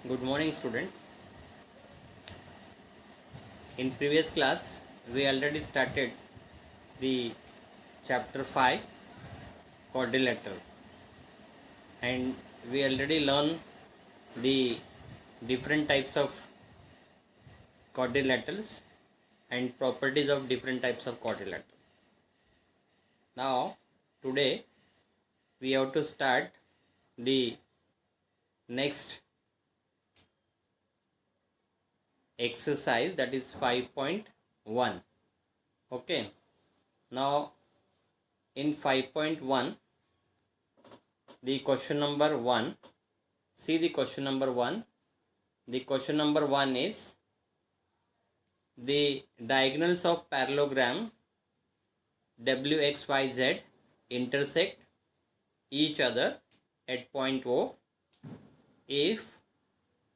Good morning, student. In previous class, we already started the chapter 5 quadrilateral, and we already learned the different types of quadrilaterals and properties of different types of quadrilateral. Now, today we have to start the next exercise, that is 5.1. Okay. Now, in 5.1, the question number 1, see the question number 1. The question number 1 is the diagonals of parallelogram WXYZ intersect each other at point O if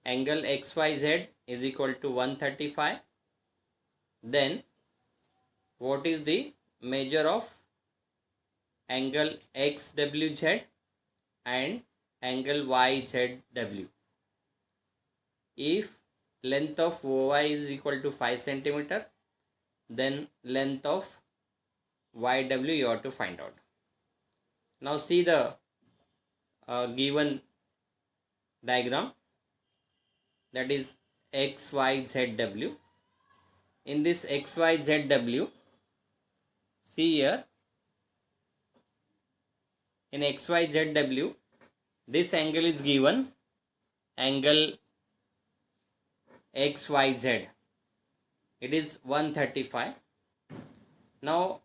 angle XYZ is equal to 135. Then what is the measure of angle XWZ and angle YZW? If length of OY is equal to 5 centimeter, then length of YW you have to find out. Now see the given diagram, that is XYZW. In this XYZW, see here, in XYZW, this angle is given, angle XYZ, it is 135. Now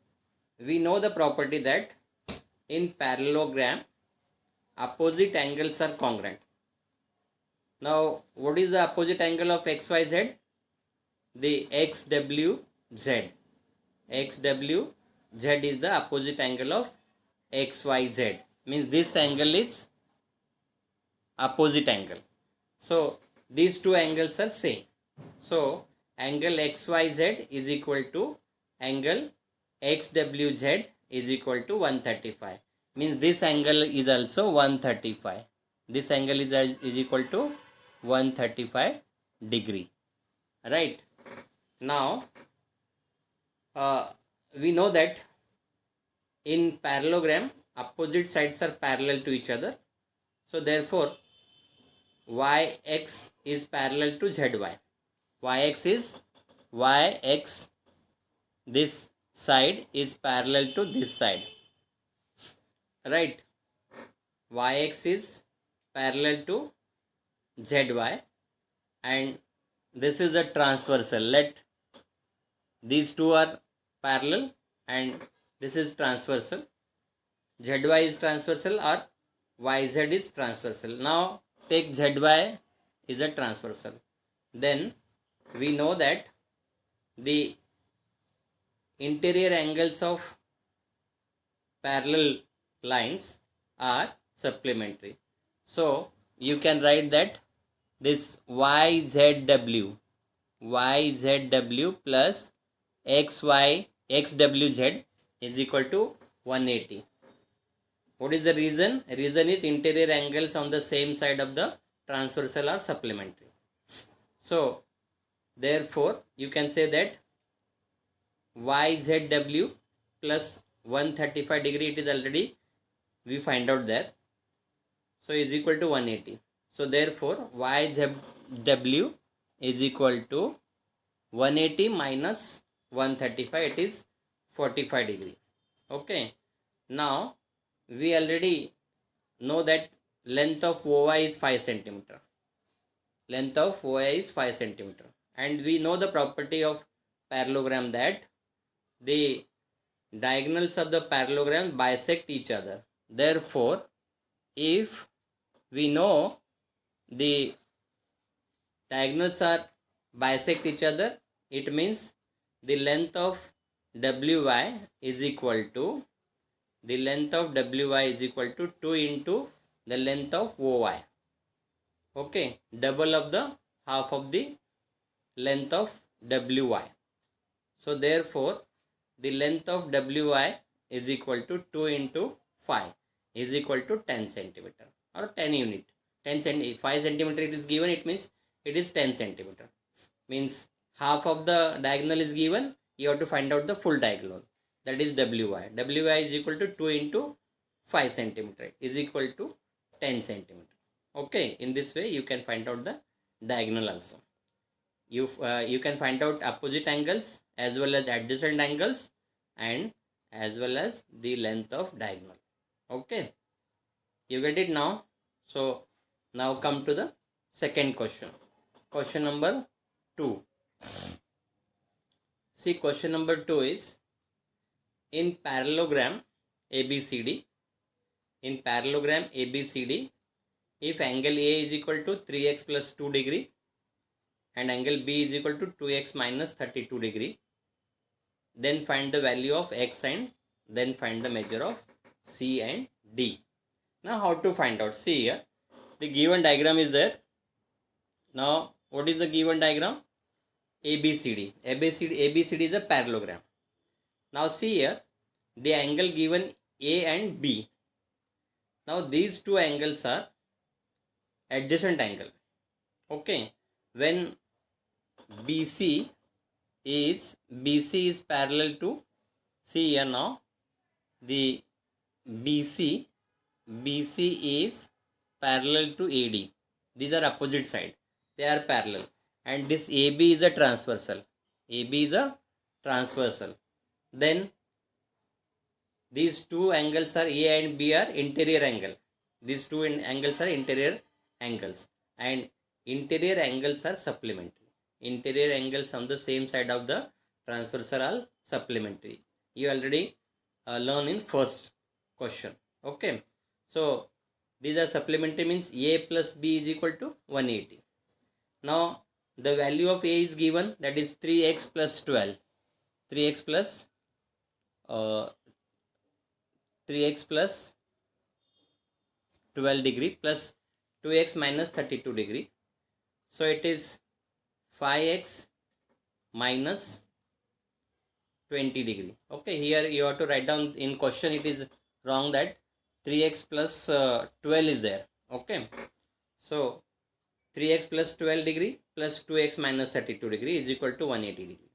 we know the property that in parallelogram opposite angles are congruent. Now what is the opposite angle of XYZ? The XWZ. XWZ is the opposite angle of XYZ, means this angle is opposite angle. So these two angles are same. So angle XYZ is equal to angle XWZ is equal to 135. Means this angle is also 135. This angle is equal to 135 degree. Right. Now we know that in parallelogram opposite sides are parallel to each other. So therefore yx is parallel to zy. Yx, this side is parallel to this side. Right. Yx is parallel to zy and this is a transversal. Let these two are parallel and this is transversal. Zy is transversal or yz is transversal. Now take zy is a transversal. Then we know that the interior angles of parallel lines are supplementary. So you can write that this YZW plus XWZ is equal to 180. What is the reason? Reason is interior angles on the same side of the transversal are supplementary. So therefore you can say that YZW plus 135 degree, it is already we find out there, so is equal to 180. So therefore YZW is equal to 180 minus 135, it is 45 degree. Okay. Now we already know that length of OY is 5 centimeter. Length of OY is 5 centimeter. And we know the property of parallelogram that the diagonals of the parallelogram bisect each other. Therefore, if we know the diagonals are bisect each other, it means the length of WY is equal to 2 into the length of OY. Okay, double of the half of the length of WY. So therefore the length of WY is equal to 2 into 5 is equal to 10 centimeter or 10 unit. 5 centimeter it is given, it means it is 10 centimeter. Means half of the diagonal is given, you have to find out the full diagonal. That is Wi. Wi is equal to 2 into 5 centimeter is equal to 10 centimeter. Okay, in this way you can find out the diagonal also. You can find out opposite angles as well as adjacent angles and as well as the length of diagonal. Okay, you get it now. So now come to the second question. Question number 2. See, question number 2 is in parallelogram ABCD. In parallelogram ABCD, if angle A is equal to 3x plus 2 degree and angle B is equal to 2x minus 32 degree, then find the value of x and then find the measure of C and D. Now how to find out? See here, the given diagram is there. Now what is the given diagram? ABCD. ABCD is a parallelogram. Now see here, the angle given A and B. Now these two angles are adjacent angle. Okay, when BC is parallel to, see here now, the BC is parallel to AD. These are opposite side. They are parallel. And this AB is a transversal. AB is a transversal. Then these two angles are A and B are interior angle. These two angles are interior angles. And interior angles are supplementary. Interior angles on the same side of the transversal are supplementary. You already learn in first question. Okay. So these are supplementary, means A plus B is equal to 180. Now the value of A is given, that is 3x plus 12. 3x plus 12 degree plus 2x minus 32 degree. So it is 5x minus 20 degree. Okay, here you have to write down in question, it is wrong that 3x plus 12 is there. Okay, so 3x plus 12 degree plus 2x minus 32 degree is equal to 180 degree.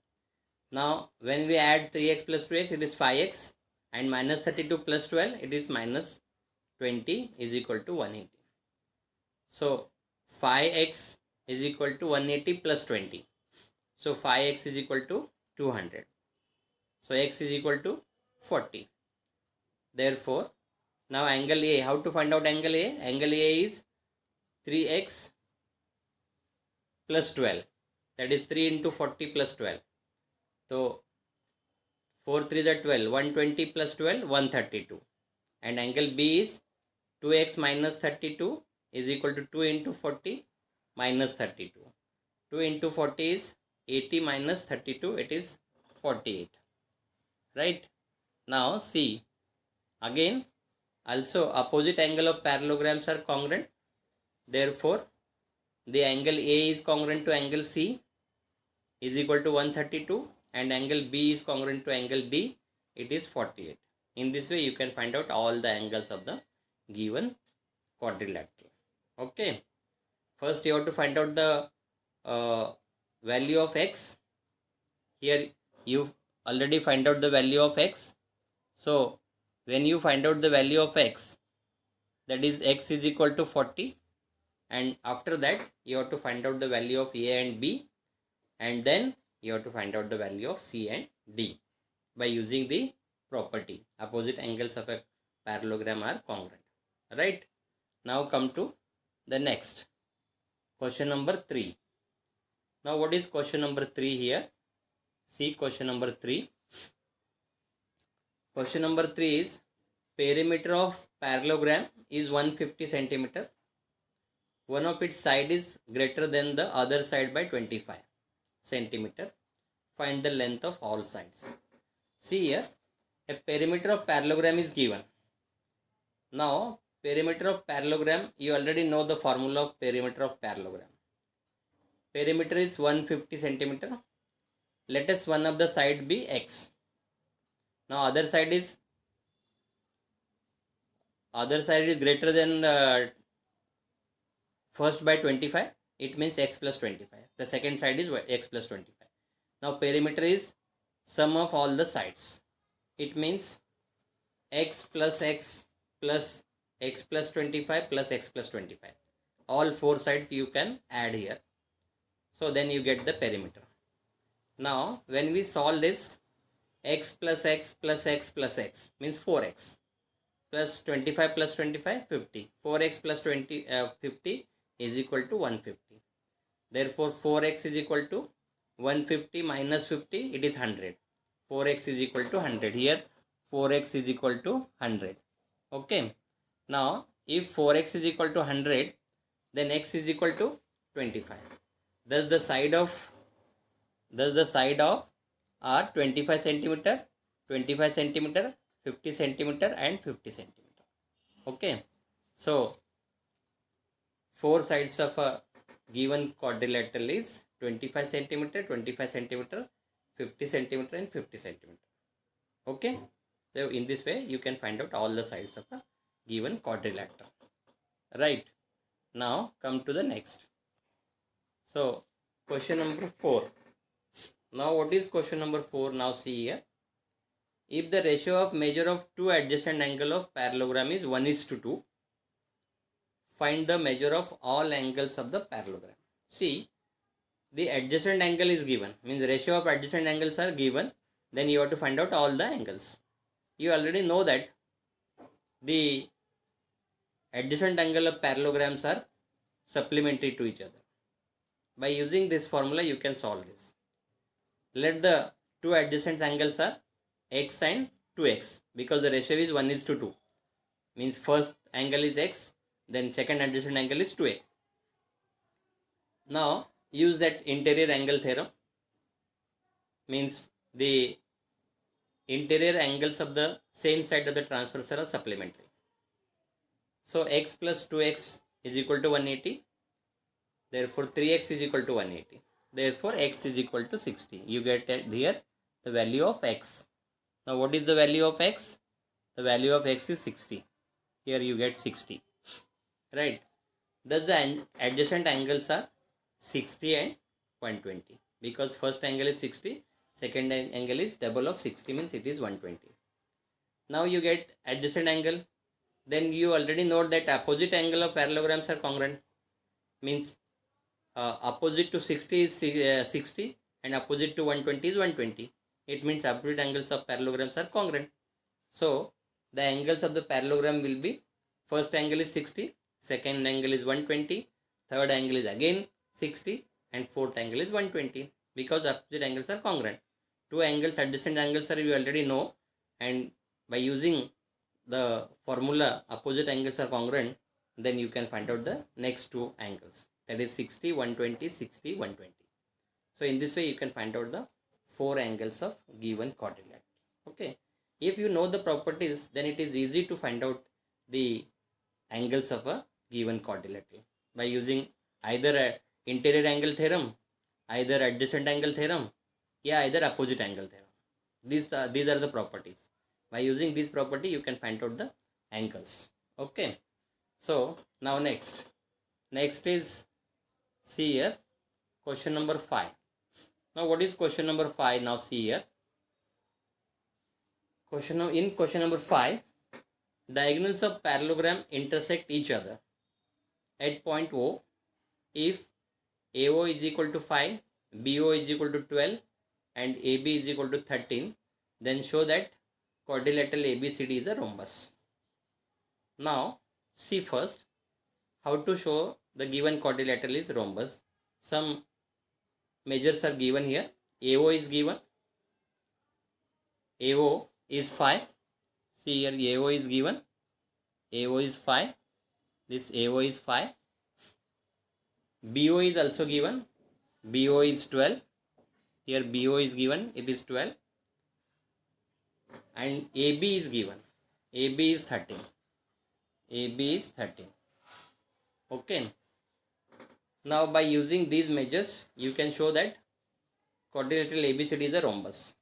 Now when we add 3x plus 2x, it is 5x, and minus 32 plus 12, it is minus 20 is equal to 180. So 5x is equal to 180 plus 20. So 5x is equal to 200. So x is equal to 40. Therefore, now angle A, how to find out angle A? Angle A is 3x plus 12. That is 3 into 40 plus 12. So 4 3 is 12. 120 plus 12, 132. And angle B is 2x minus 32 is equal to 2 into 40 minus 32. 2 into 40 is 80 minus 32, it is 48. Right? Now see, again also opposite angle of parallelograms are congruent. Therefore, the angle A is congruent to angle C is equal to 132, and angle B is congruent to angle D, it is 48. In this way you can find out all the angles of the given quadrilateral. Okay, first you have to find out the value of x. Here you already find out the value of x. So when you find out the value of x, that is x is equal to 40, and after that you have to find out the value of A and B, and then you have to find out the value of C and D by using the property opposite angles of a parallelogram are congruent. Right? Now come to the next question number 3. Now what is question number 3 here? See question number 3. Question number 3 is perimeter of parallelogram is 150 centimeter. One of its side is greater than the other side by 25 centimeter. Find the length of all sides. See here, a perimeter of parallelogram is given. Now perimeter of parallelogram, you already know the formula of perimeter of parallelogram. Perimeter is 150 centimeter. Let us one of the side be x. Now other side is greater than first by 25, it means x plus 25. The second side is x plus 25. Now perimeter is sum of all the sides. It means x plus x plus x plus 25 plus x plus 25. All four sides you can add here. So then you get the perimeter. Now when we solve this, x plus x plus x plus x means 4x plus 25 plus 25, 50. 4x plus 50 is equal to 150. Therefore 4x is equal to 150 minus 50, it is 100. 4x is equal to 100. Here 4x is equal to 100. Okay. Now if 4x is equal to 100, then x is equal to 25. Thus the side of are 25 centimeter, 25 centimeter, 50 centimeter and 50 centimeter. Okay. So four sides of a given quadrilateral is 25 centimeter, 25 centimeter, 50 centimeter and 50 centimeter. Okay. So in this way you can find out all the sides of a given quadrilateral. Right. Now come to the next. So question number 4. Now what is question number 4? Now see here. If the ratio of measure of two adjacent angle of parallelogram is 1:2, find the measure of all angles of the parallelogram. See, the adjacent angle is given, means ratio of adjacent angles are given, then you have to find out all the angles. You already know that the adjacent angle of parallelograms are supplementary to each other. By using this formula you can solve this. Let the two adjacent angles are x and 2x, because the ratio is 1:2, means first angle is x, then second adjacent angle is 2a. Now use that interior angle theorem, means the interior angles of the same side of the transversal are supplementary. So x plus 2x is equal to 180. Therefore 3x is equal to 180. Therefore x is equal to 60. You get here the value of x. Now what is the value of x? The value of x is 60. Here you get 60. Right. Thus the adjacent angles are 60 and 120. Because first angle is 60, second angle is double of 60, means it is 120. Now you get adjacent angle. Then you already know that opposite angle of parallelograms are congruent. Means opposite to 60 is 60 and opposite to 120 is 120. It means opposite angles of parallelograms are congruent. So the angles of the parallelogram will be, first angle is 60, second angle is 120, third angle is again 60 and fourth angle is 120, because opposite angles are congruent. Two angles, adjacent angles are you already know, and by using the formula opposite angles are congruent, then you can find out the next two angles, that is 60, 120, 60, 120. So in this way you can find out the four angles of given quadrilateral. Okay. If you know the properties, then it is easy to find out the angles of a given quadrilateral by using either a interior angle theorem, either adjacent angle theorem, either opposite angle theorem. These are the properties. By using this property you can find out the angles. Okay. So now next is, see here, question number 5. Now what is question number 5? Now see here. In question number 5, diagonals of parallelogram intersect each other at point O if AO is equal to 5, BO is equal to 12 and AB is equal to 13, then show that quadrilateral ABCD is a rhombus. Now see first how to show the given quadrilateral is rhombus. Some measures are given here. AO is given. AO is 5. See here, AO is given. AO is 5. This AO is 5. BO is also given. BO is 12. Here BO is given. It is 12. And AB is given. AB is 13. AB is 13. Okay. Now by using these measures, you can show that quadrilateral ABCD is a rhombus.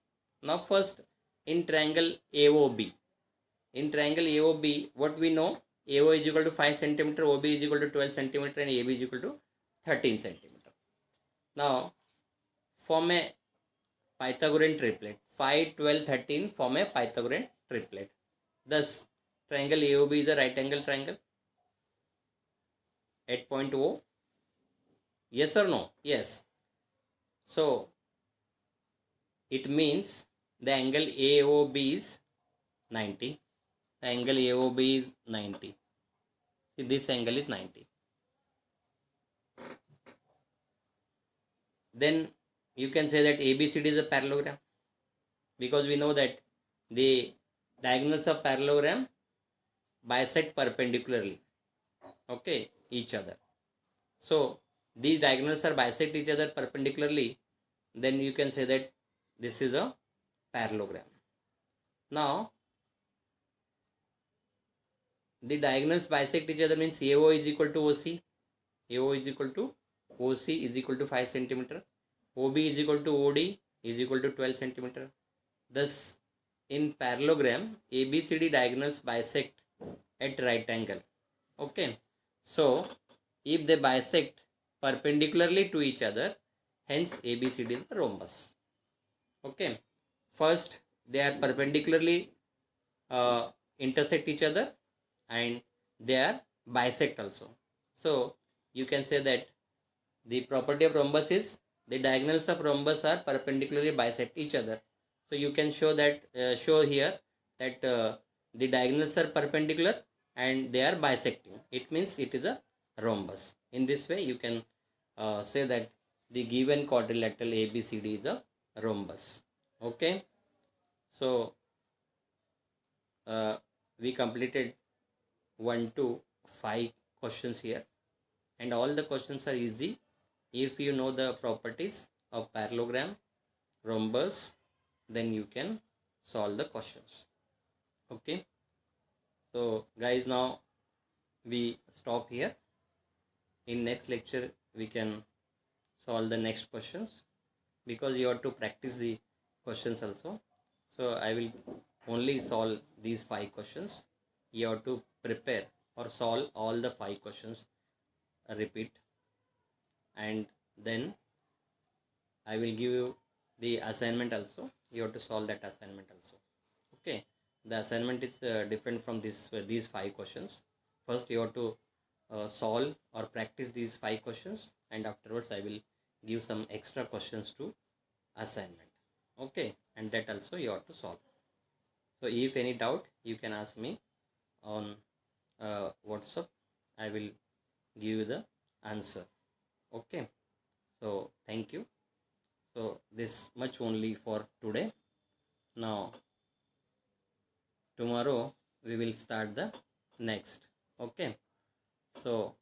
Now first, in triangle AOB. In triangle AOB, what we know? AO is equal to 5 centimeter, OB is equal to 12 centimeter, and AB is equal to 13 centimeter. Now form a Pythagorean triplet. 5, 12, 13 form a Pythagorean triplet. Thus triangle AOB is a right angle triangle at point O. Yes or no? Yes. So it means the angle AOB is 90. The angle AOB is 90. See, this angle is 90. Then you can say that ABCD is a parallelogram, because we know that the diagonals of parallelogram bisect perpendicularly, okay, each other. So these diagonals are bisect each other perpendicularly, then you can say that this is a parallelogram. Now the diagonals bisect each other means AO is equal to OC. AO is equal to OC is equal to 5 centimeter. OB is equal to OD is equal to 12 centimeter. Thus in parallelogram ABCD diagonals bisect at right angle. Okay, so if they bisect perpendicularly to each other, hence ABCD is a rhombus. Okay, first they are perpendicularly intersect each other, and they are bisect also. So you can say that the property of rhombus is the diagonals of rhombus are perpendicularly bisect each other. So you can show that show here that the diagonals are perpendicular and they are bisecting. It means it is a rhombus. In this way you can say that the given quadrilateral ABCD is a rhombus. Okay, so we completed 1 to 5 questions here, and all the questions are easy if you know the properties of parallelogram, rhombus, then you can solve the questions. Okay, so guys, now we stop here. In next lecture we can solve the next questions, because you have to practice the questions also. So I will only solve these 5 questions. You have to prepare or solve all the 5 questions, repeat, and then I will give you the assignment also. You have to solve that assignment also. Okay, the assignment is different from these 5 questions. First you have to solve or practice these 5 questions, and afterwards I will give some extra questions to assignment. Okay, and that also you have to solve. So if any doubt, you can ask me on WhatsApp. I will give you the answer. Okay, so thank you. So this much only for today. Now tomorrow we will start the next. Okay, so